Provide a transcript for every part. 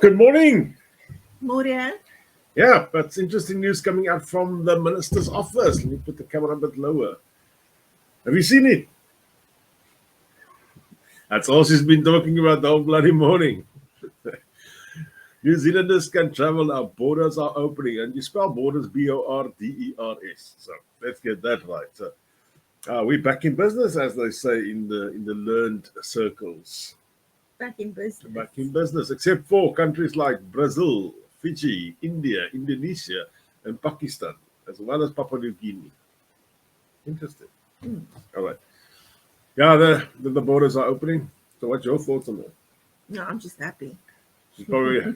Good morning. Moria. Yeah, that's interesting news coming out from the minister's office. Let me put the camera a bit lower. Have you seen it? That's all she's been talking about the whole bloody morning. New Zealanders can travel, our borders are opening. And you spell borders Borders. So let's get that right. So we're back in business, as they say in the learned circles. Back in business. Back in business, except for countries like Brazil, Fiji, India, Indonesia, and Pakistan, as well as Papua New Guinea. Interesting. All right. Yeah, the borders are opening. So what's your thoughts on that? No, I'm just happy. She's probably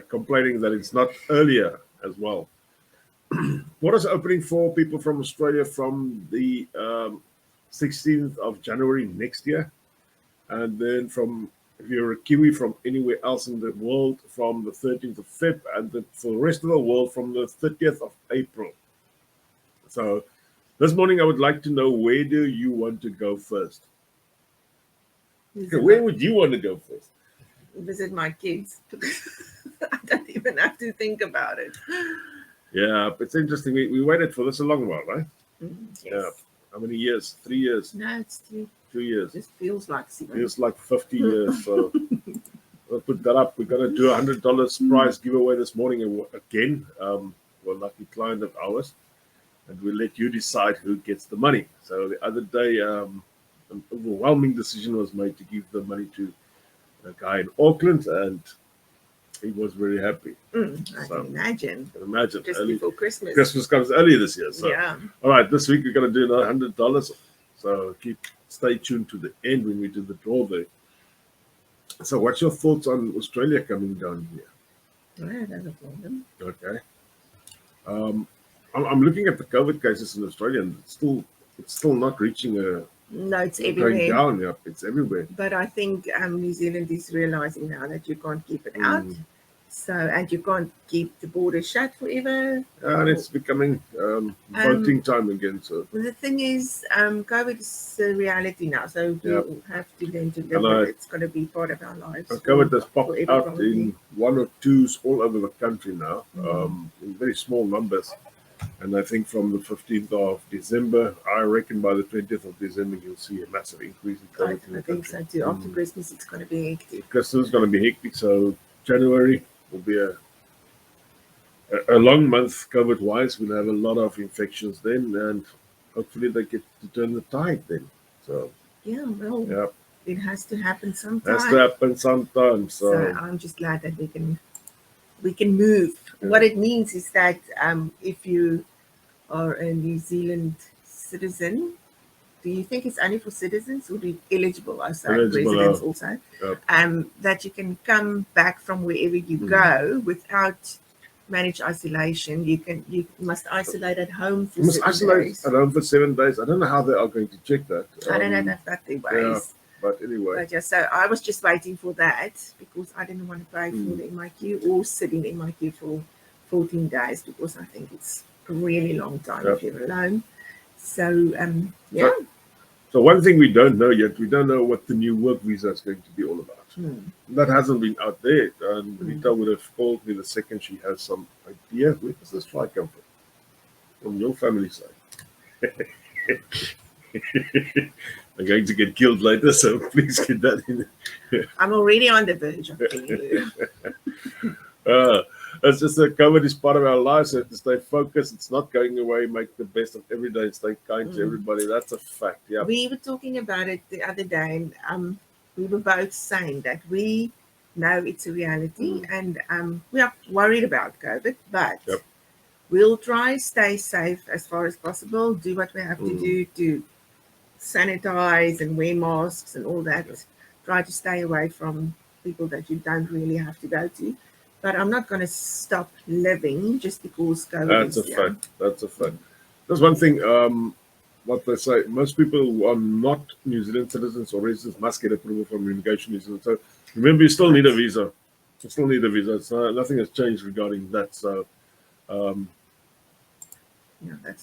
complaining that it's not earlier as well. Borders are opening for people from Australia from the 16th of January next year. And then if you're a Kiwi from anywhere else in the world, from the 13th of Feb, and for the rest of the world from the 30th of April. So this morning I would like to know, where do you want to go first? Okay, where would you want to go first? Visit my kids. I don't even have to think about it. Yeah, it's interesting. We waited for this a long while, right? Yes. Yeah. How many years? 3 years? No, it's 2 years. It just feels like 7. Feels like 50 years. So we'll put that up. We're going to do $100 prize giveaway this morning again. We're a lucky client of ours. And we'll let you decide who gets the money. So the other day, an overwhelming decision was made to give the money to a guy in Auckland, and he was very happy. I can imagine. Just early, before Christmas. Christmas comes early this year. So. Yeah. All right, this week we're going to do another $100. So stay tuned to the end when we do the draw there. So what's your thoughts on Australia coming down here? I don't have a problem. Okay. I'm looking at the COVID cases in Australia, and it's still not reaching a... No, it's everywhere. Going down, yeah. It's everywhere. But I think New Zealand is realizing now that you can't keep it out. So, and you can't keep the borders shut forever. And it's becoming voting time again. So the thing is, COVID is a reality now. So you have to then to live with it. It's going to be part of our lives. COVID has popped out in 1 or 2s all over the country now, in very small numbers. And I think from the 15th of December, I reckon by the 20th of December, you'll see a massive increase in COVID. I think so too. After Christmas, it's going to be hectic. Christmas is going to be hectic. So January will be a long month COVID-wise. We'll have a lot of infections then, and hopefully they get to turn the tide then. So it has to happen sometime. So I'm just glad that we can move. Yeah. What it means is that if you are a New Zealand citizen, do you think it's only for citizens or eligible? I say residents also. Yep. That you can come back from wherever you go without managed isolation. You must isolate at home for 7 days. Isolate at home for 7 days. I don't know how they are going to check that. I don't know if that's the ways. Yeah. But anyway. So I was just waiting for that because I didn't want to pay for the MIQ or sit in MIQ for 14 days because I think it's a really long time if you're alone. So, So one thing we don't know yet, we don't know what the new work visa is going to be all about. That hasn't been out there. And Rita would have called me the second she has some idea. Where does this fly come from? From your family side. I'm going to get killed later, so please get that in. I'm already on the verge of killing you. It's just that COVID is part of our lives. So to stay focused, it's not going away. Make the best of every day. Stay kind to everybody. That's a fact. Yeah. We were talking about it the other day, and we were both saying that we know it's a reality, and we are worried about COVID, but we'll try stay safe as far as possible. Do what we have to do to sanitize and wear masks and all that. Try to stay away from people that you don't really have to go to. But I'm not going to stop living just because COVID is fact. That's a fact. There's one thing, what they say, most people who are not New Zealand citizens or residents must get approval from Immigration New Zealand. So remember, you still need a visa. You still need a visa. So nothing has changed regarding that. So that's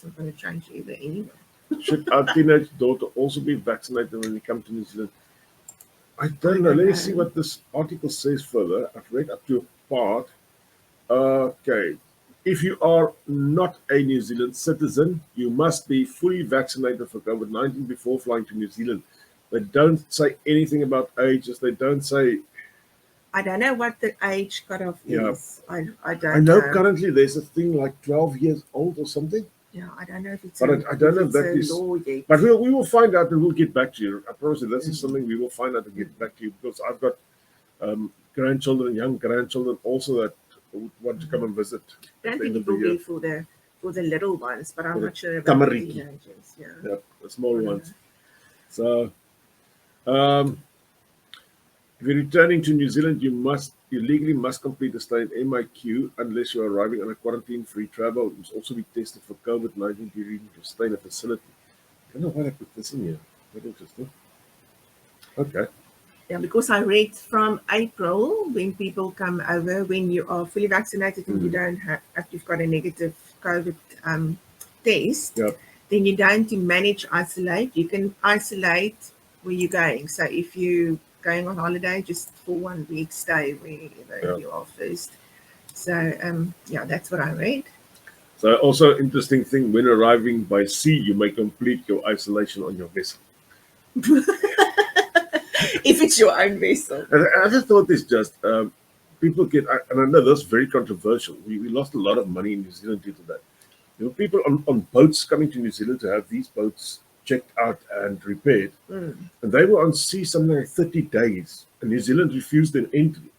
not going to change either anyway. Should our teenage daughter also be vaccinated when we come to New Zealand? I don't know. Let me see what this article says further. I've read up to a part. Okay. If you are not a New Zealand citizen, you must be fully vaccinated for COVID-19 before flying to New Zealand. They don't say anything about ages. They don't say. I don't know what the age cutoff Yeah. is. I don't I know currently there's a thing like 12 years old or something. Yeah, I don't know if it's. But I don't know if that is. Law yet. But we will find out and we'll get back to you. I promise you, this is something we will find out and get back to you, because I've got grandchildren, young grandchildren also that want to come and visit. I don't think it will be for the little ones, but I'm not sure about Tamariki. the teenagers. Yeah. Yeah, the small ones. So, if you're returning to New Zealand, you legally must complete a stay in MIQ unless you're arriving on a quarantine-free travel. You must also be tested for COVID-19 during your stay in a facility. I don't know why I put this in here. Very interesting. Okay. Yeah, because I read from April, when people come over, when you are fully vaccinated and you don't have, if you've got a negative COVID test, then you don't manage isolate. You can isolate where you're going. So if you're going on holiday, just for 1 week, stay wherever you are first. So that's what I read. So also interesting thing, when arriving by sea, you may complete your isolation on your vessel. If it's your own vessel. And I just thought this just, people get, and I know that's very controversial. We lost a lot of money in New Zealand due to that. There were people on boats coming to New Zealand to have these boats checked out and repaired. And they were on sea something like 30 days. And New Zealand refused them entry.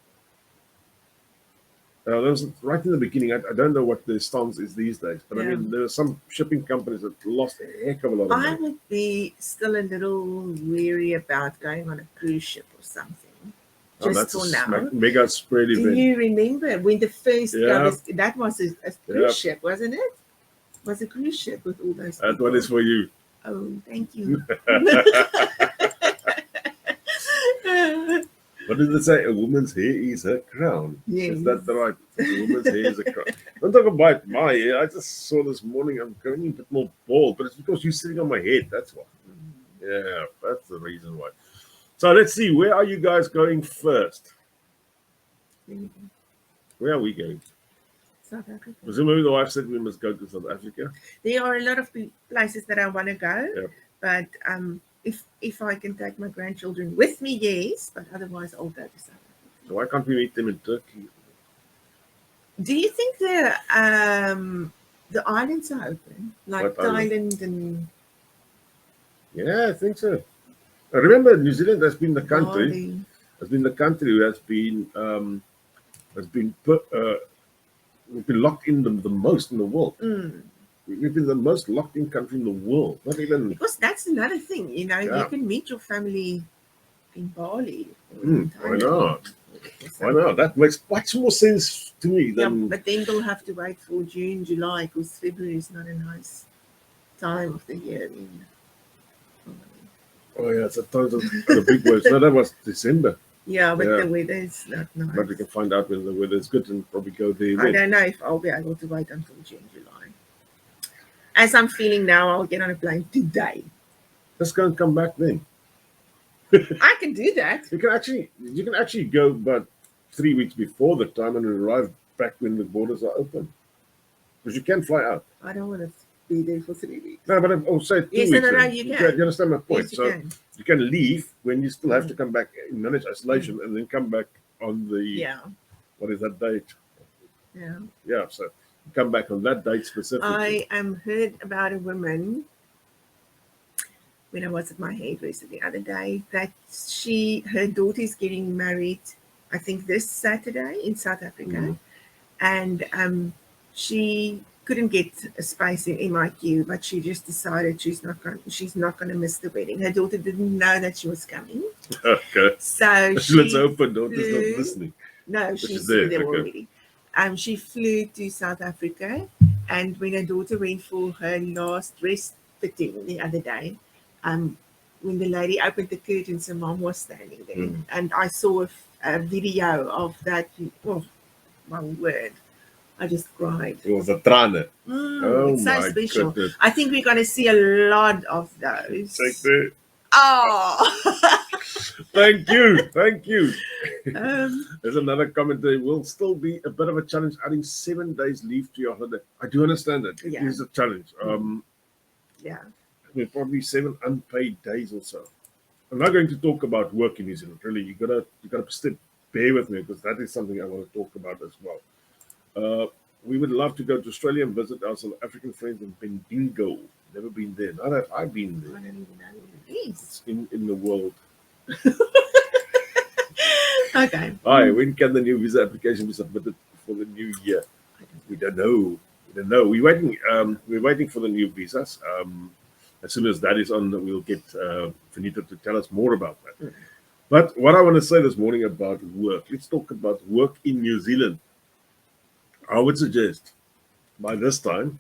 That was right in the beginning. I don't know what the stance is these days, but I mean, there are some shipping companies that lost a heck of a lot of money. I would be still a little weary about going on a cruise ship or something. Just for now. Mega spread event. Do you remember when the first that was a cruise ship, wasn't it? It was a cruise ship with all those people. That one is for you. Oh, thank you. What did it say? A woman's hair is her crown. Yes. Is that right? A woman's hair is a crown. Don't talk about my hair. I just saw this morning I'm going a bit more bald, but it's because you're sitting on my head. That's why. Yeah, that's the reason why. So let's see. Where are you guys going first? Where are we going? South Africa. Presumably the wife said we must go to South Africa. There are a lot of places that I want to go, but if I can take my grandchildren with me, yes, but otherwise I'll go to South Africa. So why can't we meet them in Turkey? Do you think the islands are open, like Thailand and? Yeah, I think so. I remember New Zealand has been the country. Bali. Has been the country who has been we've been locked in the most in the world. We've been the most locked in country in the world. Not even because that's another thing, you can meet your family in Bali. Or in why not? Why not? That makes much more sense to me than. But then they'll have to wait for June, July, because February is not a nice time of the year. Oh yeah, it's a total the big words. No, that was December. Yeah, but the weather is not nice. But we can find out when the weather is good and probably go there. I don't know if I'll be able to wait until June, July. As I'm feeling now, I'll get on a plane today. Just go and come back then. I can do that. You can actually go about 3 weeks before the time and arrive back when the borders are open. Because you can fly out. I don't want to be there for 3 weeks. No, but I'll say 2 weeks. No, you can. You understand my point? Yes, you can leave when you still have to come back in managed isolation and then come back on the what is that date? Yeah, so come back on that date specifically. I heard about a woman when I was at my hairdresser the other day that her daughter is getting married, I think this Saturday in South Africa, and she couldn't get a space in MIQ, but she just decided she's not going to miss the wedding. Her daughter didn't know that she was coming. Okay. So let's hope her daughter's not listening. No, she's there already. She flew to South Africa, and when her daughter went for her last dress fitting the other day, when the lady opened the curtains, her mom was standing there, and I saw a video of that. Oh, my word. I just cried. It was a trane. It's so special. Goodness. I think we're going to see a lot of those. Take that. Oh. Thank you. Thank you. Um, There's another comment. There will still be a bit of a challenge adding 7 days leave to your holiday. I do understand that. It Yeah. is a challenge. yeah. Probably 7 unpaid days or so. I'm not going to talk about work in New Zealand. Really, you gotta bear with me because that is something I want to talk about as well. We would love to go to Australia and visit our South African friends in Bendigo. Never been there. Now that I've been I there. don't even know what it is. It's in the world. Okay. Hi, when can the new visa application be submitted for the new year? We don't know. We don't know. We're waiting. We're waiting for the new visas. As soon as that is on, we'll get Finito to tell us more about that. Mm. But what I want to say this morning about work, let's talk about work in New Zealand. I would suggest by this time,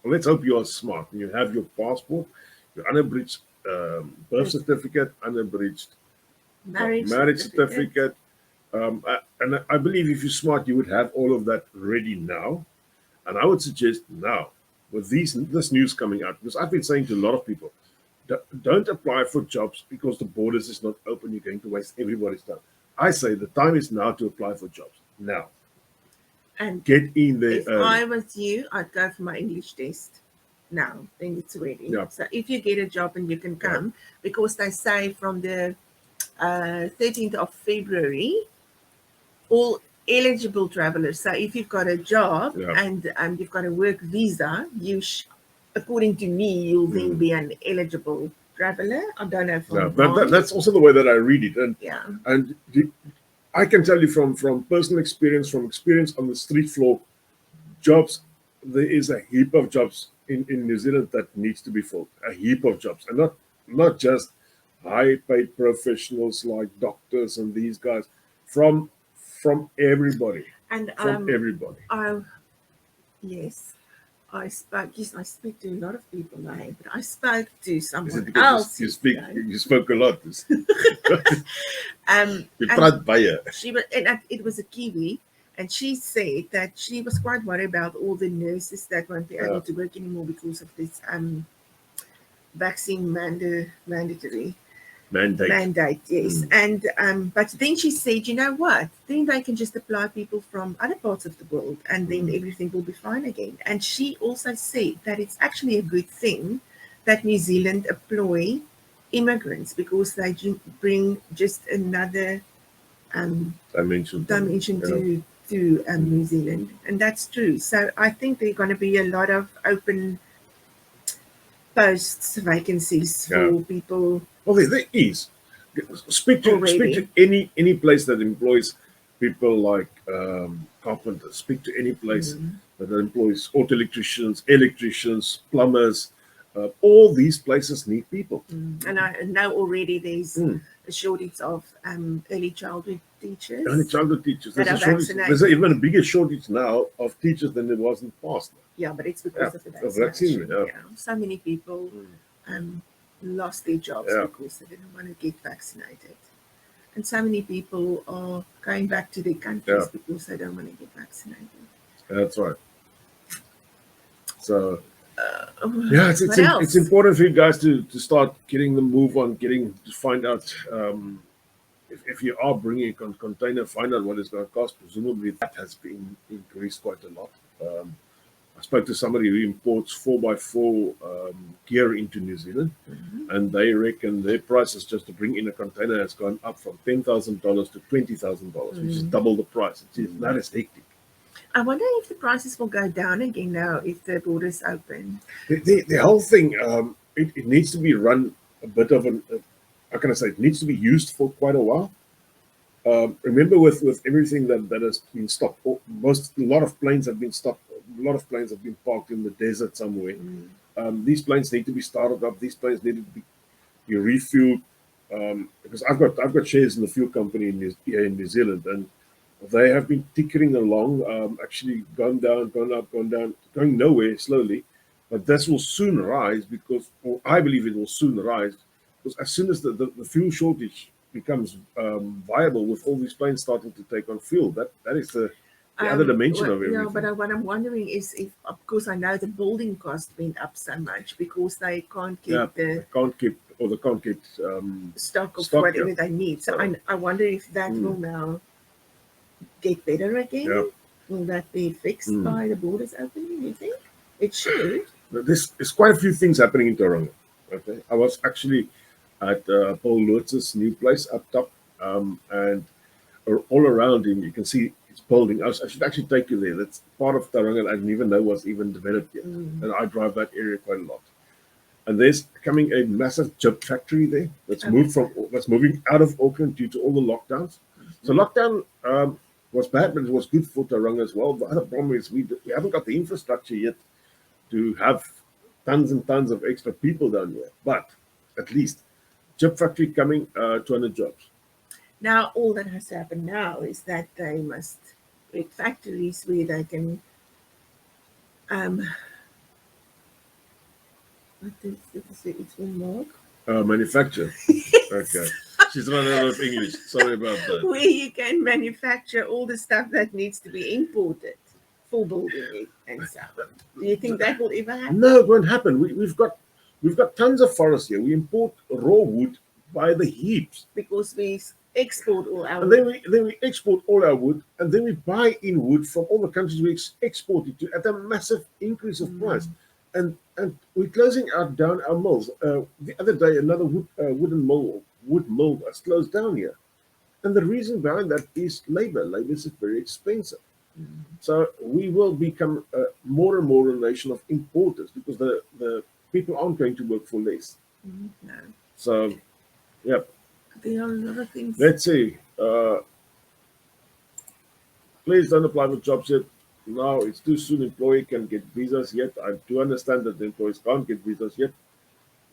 let's hope you are smart and you have your passport, your unabridged birth certificate, unabridged marriage certificate. And I believe if you're smart, you would have all of that ready now. And I would suggest now, with this news coming out, because I've been saying to a lot of people, don't apply for jobs because the borders is not open. You're going to waste everybody's time. I say the time is now to apply for jobs. Now. And get in there. If I was you, I'd go for my English test now. Then it's ready. Yeah. So if you get a job and you can come, because they say from the 13th of February, all eligible travelers. So if you've got a job and you've got a work visa, according to me, you'll then be an eligible traveler. I don't know. But that's also the way that I read it. And I can tell you from personal experience, from experience on the street floor, jobs, there is a heap of jobs in New Zealand that needs to be filled. A heap of jobs. And not just high-paid professionals like doctors and these guys, from everybody. And from everybody. Yes. I speak to a lot of people now, but I spoke to someone else. You spoke a lot. It was a Kiwi, and she said that she was quite worried about all the nurses that won't be able to work anymore because of this vaccine mandate. Yes. And but then she said, you know what? Then they can just apply people from other parts of the world, and then everything will be fine again. And she also said that it's actually a good thing that New Zealand employ immigrants because they bring just another dimension to New Zealand, and that's true. So I think there are going to be a lot of open posts, vacancies for people. Well, there is. Speak to any place that employs people like carpenters. Speak to any place that employs auto electricians, plumbers. All these places need people. And I know already there's a shortage of early childhood teachers. There's even a bigger shortage now of teachers than there was in the past. Yeah, but it's because of the vaccination. So many people lost their jobs because they didn't want to get vaccinated. And so many people are going back to their countries because they don't want to get vaccinated. That's right. So, it's important for you guys to start getting the move on, to find out if you are bringing a container, find out what it's going to cost. Presumably that has been increased quite a lot. I spoke to somebody who imports 4x4 gear into New Zealand, and they reckon their prices just to bring in a container has gone up from $10,000 to $20,000, which is double the price. That is hectic. I wonder if the prices will go down again now if the borders open. The whole thing, it needs to be run a bit of an, how can I say, it needs to be used for quite a while. Remember with everything that has been stopped, a lot of planes have been stopped. A lot of planes have been parked in the desert somewhere. These planes need to be started up. These planes need to be refueled. Because I've got shares in the fuel company here in New Zealand, and they have been tickering along, actually gone down, going nowhere slowly. But this will soon rise or I believe it will soon rise, because as soon as the fuel shortage becomes viable with all these planes starting to take on fuel, that is the other dimension of everything. Yeah, but what I'm wondering is if, of course, I know the building cost went up so much because they can't keep or they can't get stock of Stock, whatever yeah. they need. So Yeah. I wonder if that will now get better again. Yeah. Will that be fixed by the borders opening, you think? It should. There's quite a few things happening in Tauranga. Okay, I was actually at Paul Lotz's new place up top, and all around him you can see it's building. I should actually take you there. That's part of Tauranga that I didn't even know was even developed yet, and I drive that area quite a lot. And there's coming a massive chip factory there that's moving out of Auckland due to all the lockdowns. So lockdown was bad, but it was good for Tauranga as well. The other problem is we haven't got the infrastructure yet to have tons and tons of extra people down here. But at least chip factory coming, 200 jobs. Now, all that has to happen now is that they must create factories where they can. What is it? It's one more. Manufacture. Okay. She's running out of English. Sorry about that. Where you can manufacture all the stuff that needs to be imported for building it and so on. Do you think that will ever happen? No, it won't happen. We've got tons of forests here. We import raw wood by the heaps. Because we export all our And then we export all our wood, and then we buy in wood from all the countries we export it to at a massive increase of price. And we're closing down our mills. The other day, another wood mill was closed down here. And the reason behind that is labor. Labor is very expensive. So we will become more and more a nation of importers because the people aren't going to work for less. No. So, yeah. There are a lot of things. Let's see. Please don't apply for jobs yet. Now it's too soon. Employee can get visas yet. I do understand that the employees can't get visas yet.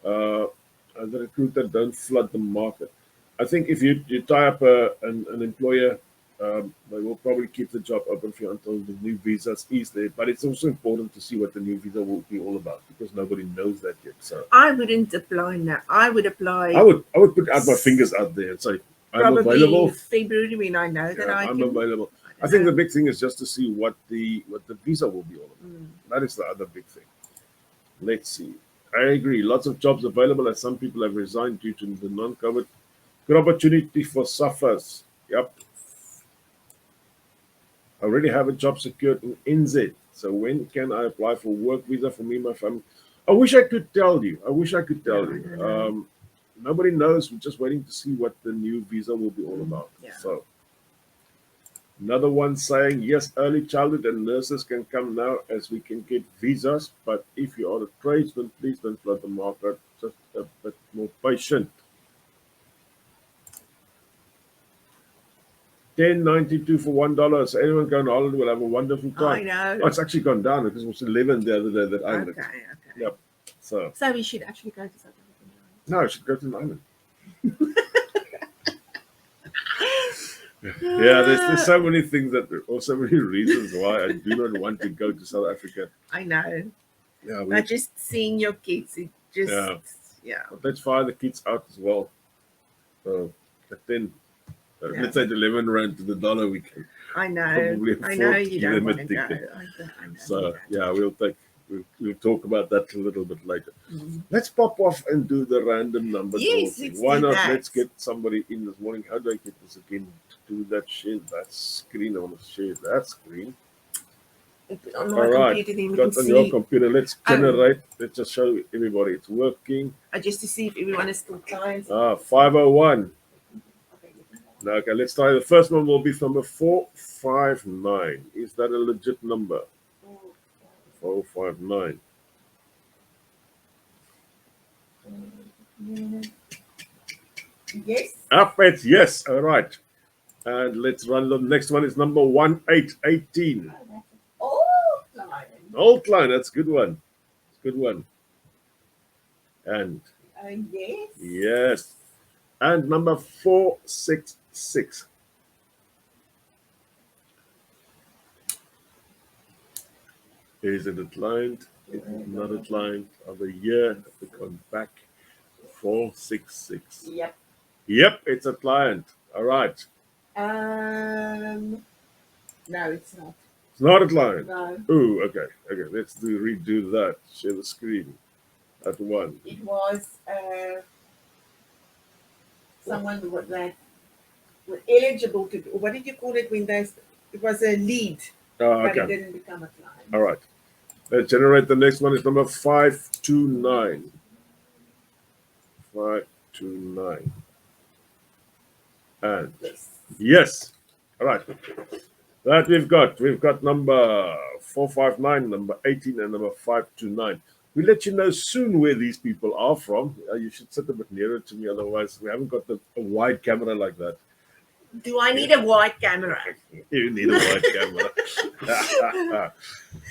And the recruiter don't flood the market. I think if you tie up an employer, they will probably keep the job open for you until the new visas is there. But it's also important to see what the new visa will be all about because nobody knows that yet. So I wouldn't apply now. I would apply. I would put out my fingers out there and say I'm available. In February when I know that I'm available. I think the big thing is just to see what the visa will be all about. That is the other big thing. Let's see. I agree. Lots of jobs available as some people have resigned due to the non-COVID. Good opportunity for suffers. Yep. I already have a job secured in NZ. So when can I apply for work visa for me and my family? I wish I could tell you. Nobody knows. We're just waiting to see what the new visa will be all about. Yeah. So another one saying, yes, early childhood and nurses can come now as we can get visas. But if you are a tradesman, please don't flood the market. Just a bit more patient. 10.92 for $1. So anyone going on holiday will have a wonderful time. I know. Oh, it's actually gone down because it was 11 the other day that I looked. Okay. Yep. So we should actually go to South Africa. no, I should go to an island. Yeah, there's so many things or so many reasons why I do not want to go to South Africa. I know. Yeah, But just seeing your kids, it just let's fire the kids out as well. So but then let's say 11 rand to the dollar we can. I know. I know you don't want to go. I know so yeah, we'll talk about that a little bit later. Let's pop off and do the random number. Yes, why not? That. Let's get somebody in this morning. How do I get this again? To do that share that screen. I want to share that screen. On my computer, then we got can on see. your computer. Let's generate. Let's just show everybody it's working. Just to see if everyone is still clients. 501. Now, okay, let's try. The first one will be from a 459. Is that a legit number? 459. Yes. Up it's yes. All right. And let's run the next one. Is number 1818. Old line. That's a good one. Good one. And yes. Yes. And number 466. Is it outlined? Is it not outlined? Of the year that we come back. 466. Yep, it's outlined. All right. No, it's not. It's not outlined. No. Ooh, okay. Let's redo that. Share the screen. That one. It was someone that were eligible to, or what did you call it when they, it was a lead, Oh, but it okay. didn't become a client. All right. Let's generate the next one. Is number 529. 529. And Yes. yes. All right. That we've got. We've got number 459, number 18, and number 529. We'll let you know soon where these people are from. You should sit a bit nearer to me, otherwise we haven't got a wide camera like that. Do I need a wide camera? You need a wide camera.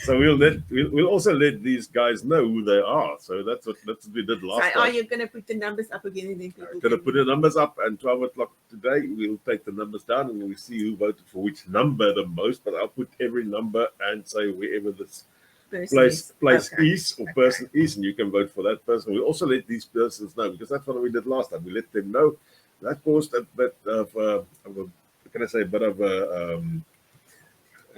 So we'll also let these guys know who they are. So that's what we did last So are time. you going to put the numbers up again? And then people Going to can- put the numbers up, and 12 o'clock today we'll take the numbers down and we'll see who voted for which number the most. But I'll put every number and say wherever this person place okay. is or person is, and you can vote for that person. We'll also let these persons know, because that's what we did last time. We let them know. That caused a bit of a can I say, a bit of a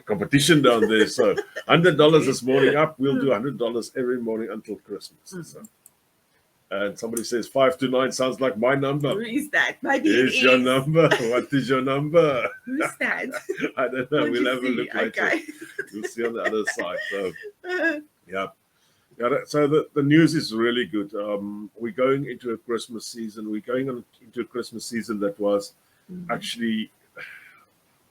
competition down there. So $100 this morning up. We'll do $100 every morning until Christmas. So, and somebody says 529 sounds like my number. Who is that? Maybe Here's your number. What is your number? Who's that? I don't know. Can't We'll you have a see? look later. Okay. We'll see on the other side. So yeah. So the news is really good. We're going into a Christmas season. We're going into a Christmas season that was actually,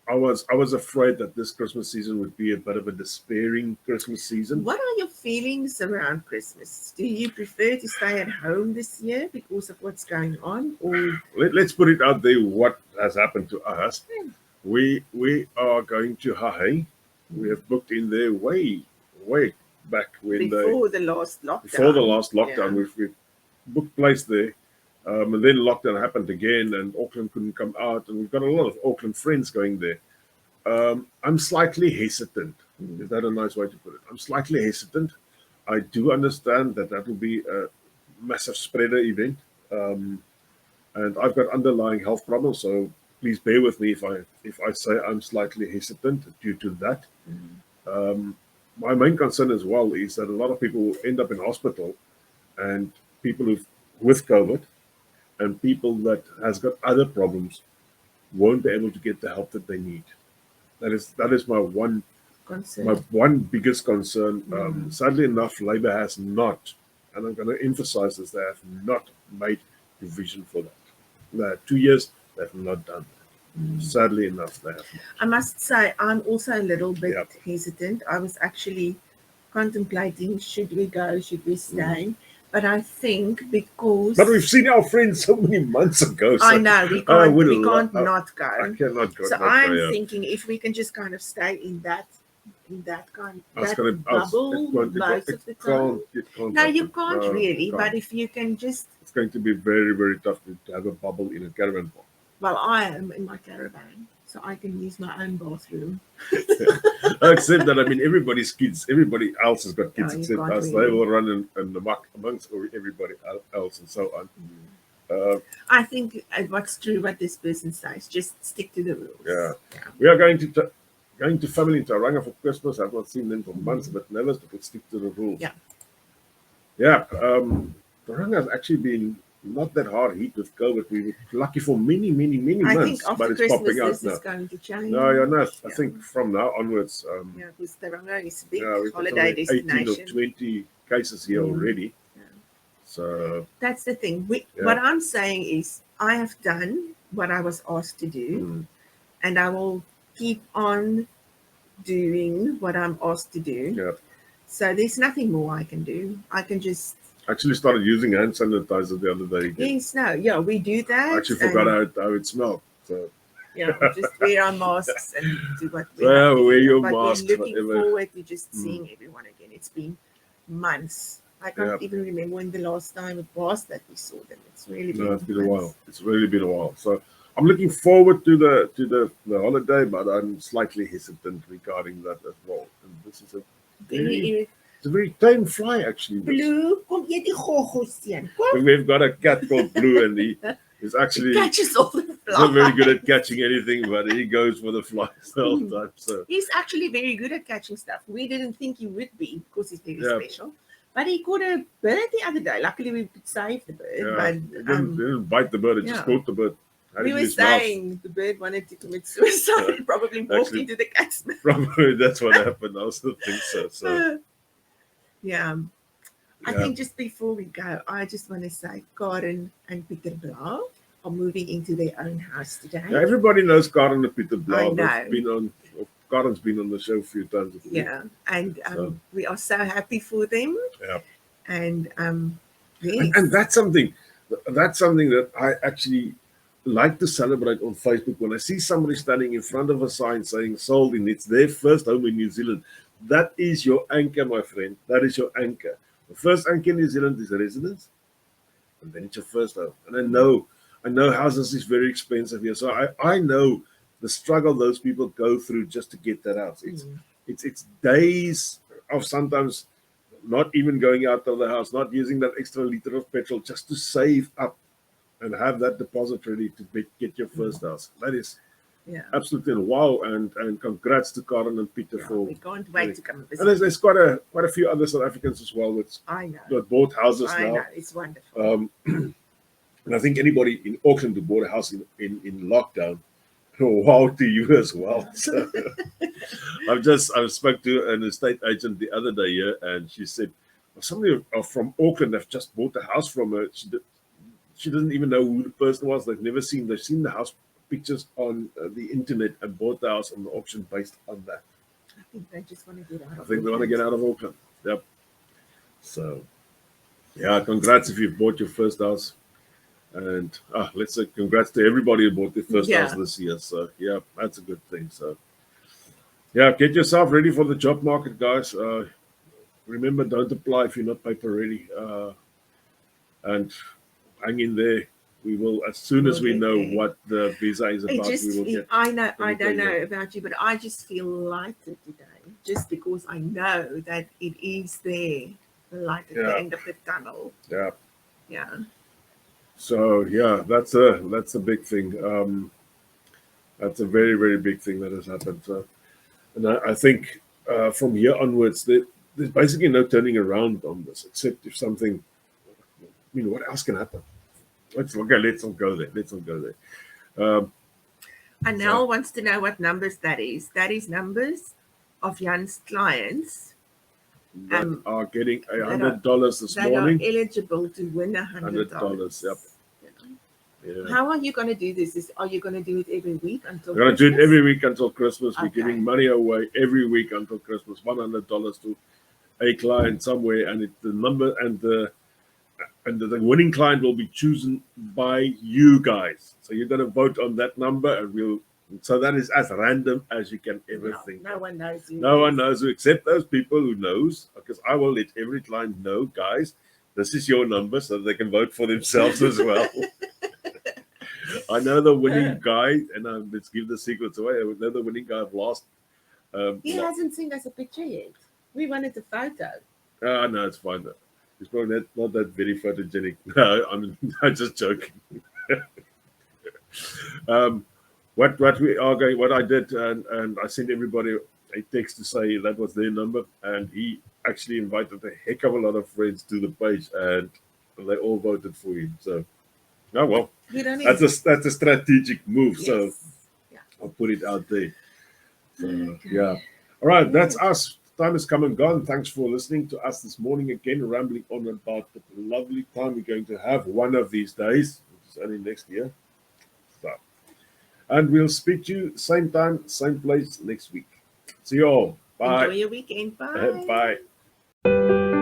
I was afraid that this Christmas season would be a bit of a despairing Christmas season. What are your feelings around Christmas? Do you prefer to stay at home this year because of what's going on, or Let's put it out there what has happened to us. We are going to Hawaii. We have booked in there way back when before the last lockdown? before the last lockdown. Yeah. We've booked place there. And then lockdown happened again, and Auckland couldn't come out, and we've got a lot of Auckland friends going there. I'm slightly hesitant. Is that a nice way to put it? I'm slightly hesitant. I do understand that will be a massive spreader event, and I've got underlying health problems, so please bear with me if I say I'm slightly hesitant due to that. My main concern as well is that a lot of people will end up in hospital, and people with COVID and people that has got other problems won't be able to get the help that they need. That is my one biggest concern. Sadly enough, Labour has not, and I'm going to emphasize this, they have not made provision for that. The 2 years they have not done that. Sadly enough, they have not. I must say, I'm also a little bit hesitant. I was actually contemplating, should we go, should we stay? But I think because... But we've seen our friends so many months ago. So I know, we can't not go. I cannot go. So I'm thinking if we can just kind of stay in that bubble most of the time. No, you can't really, but if you can just... It's going to be very, very tough to have a bubble in a caravan park. Well, I am in my caravan, so I can use my own bathroom. Except that, I mean, everybody else has got kids except us. Really. They will run in the muck amongst everybody else and so on. I think what's true what this person says, just stick to the rules. Yeah. We are going to family in Tauranga for Christmas. I've not seen them for months, but never stick to the rules. Yeah. Tauranga has actually been not that hard hit with COVID. We were lucky for many months, but it's Christmas, popping out this now. is going to change. I think from now onwards. Because Tauranga is a big we've got holiday 18 destination. or 20 cases here already. Yeah. So that's the thing. What I'm saying is, I have done what I was asked to do, and I will keep on doing what I'm asked to do. Yeah. So there's nothing more I can do. I can just actually started using hand sanitizer the other day again. Yes, we do that. I actually forgot how it smelled. So we just wear our masks and do what we have have to wear do. your But mask. we're looking forward to just seeing everyone again. It's been months. I can't even remember when the last time it was that we saw them. It's really been it's been a while. It's really been a while. So I'm looking forward to the holiday, but I'm slightly hesitant regarding that as well. And this is it's a very tame fly, actually. Blue, kom eet die goggels teen. We've got a cat called Blue, and he's actually catches all the flies. not very good at catching anything, but he goes for the flies the whole time. So he's actually very good at catching stuff. We didn't think he would be because he's very special. But he caught a bird the other day. Luckily, we could save the bird. Yeah, But it didn't bite the bird. It just yeah. caught the bird. Had it we in were his mouth. saying the bird wanted to commit suicide. Probably walked Actually- into the cat's mouth. Probably that's what happened. I also think so. So Yeah. I yeah. think just before we go, I just want to say Karen and Peter Blau are moving into their own house today. Yeah, everybody knows Karen and Peter I Blau. know. They've been on. Karen's been on the show a few times. I believe. Yeah, and So- we are so happy for them. Yeah. And yes. And that's something that I actually like to celebrate on Facebook when I see somebody standing in front of a sign saying sold in. It's their first home in New Zealand. That is your anchor, my friend. That is your anchor. The first anchor in New Zealand is a residence, and then it's your first home. And I know houses is very expensive here, so I know the struggle those people go through just to get that house. It's days of sometimes not even going out of the house, not using that extra liter of petrol just to save up and have that deposit ready to get your first house. That is Yeah. absolutely wow, and congrats to Karen and Peter Yeah, for. we can't wait to come and And visit. there's quite a few other South Africans as well I know. that bought houses I now. know. It's wonderful. And I think anybody in Auckland who bought a house in lockdown, wow to you as well. So, I spoke to an estate agent the other day here, and she said somebody from Auckland have just bought a house from her. She doesn't even know who the person was. They've seen the house pictures on the internet and bought the house on the auction based on that. I think they just want to get out of I think they want to Auckland. get out of Auckland. Yep. So, yeah, congrats if you've bought your first house. And let's say congrats to everybody who bought their first house this year. So, yeah, that's a good thing. So, yeah, get yourself ready for the job market, guys. Remember, don't apply if you're not paper ready. And hang in there. We will, as soon as we know what the visa is about, we will get. I know. I don't everything know there. about you, but I just feel lighter today, just because I know that it is there, the light at the end of the tunnel. Yeah. Yeah. So yeah, that's a big thing. That's a very, very big thing that has happened. So, and I think from here onwards, there's basically no turning around on this, except if something. I mean, what else can happen? Let's not go there. Anel wants to know what numbers that is. That is numbers of Jan's clients That are getting $100 this that morning. are eligible to win $100. $100, yep. Yeah. How are you going to do this? Are you going to do it every week until We're going to do it Christmas? every week until Christmas. We're Okay. giving money away every week until Christmas. $100 to a client somewhere, and the number and the winning client will be chosen by you guys. So you're going to vote on that number, and so that is as random as you can ever think. No one knows who. No one knows who, except those people who knows, because I will let every client know, guys, this is your number, so they can vote for themselves as well. I know the winning guy, and let's give the secrets away. I know the winning guy of last. He hasn't sent us a picture yet. We wanted a photo. No, it's fine. Though. He's probably not that very photogenic. No, I'm just joking. What I did, and I sent everybody a text to say that was their number, and he actually invited a heck of a lot of friends to the page, and they all voted for him. So, oh well, that's a strategic move. Yes. So Yeah. I'll put it out there. So, Okay. yeah. All right, that's us. Time has come and gone. Thanks for listening to us this morning again, rambling on about the lovely time we're going to have one of these days, which is only next year. So, and we'll speak to you same time, same place next week. See you all. Bye. Enjoy your weekend. Bye. Bye.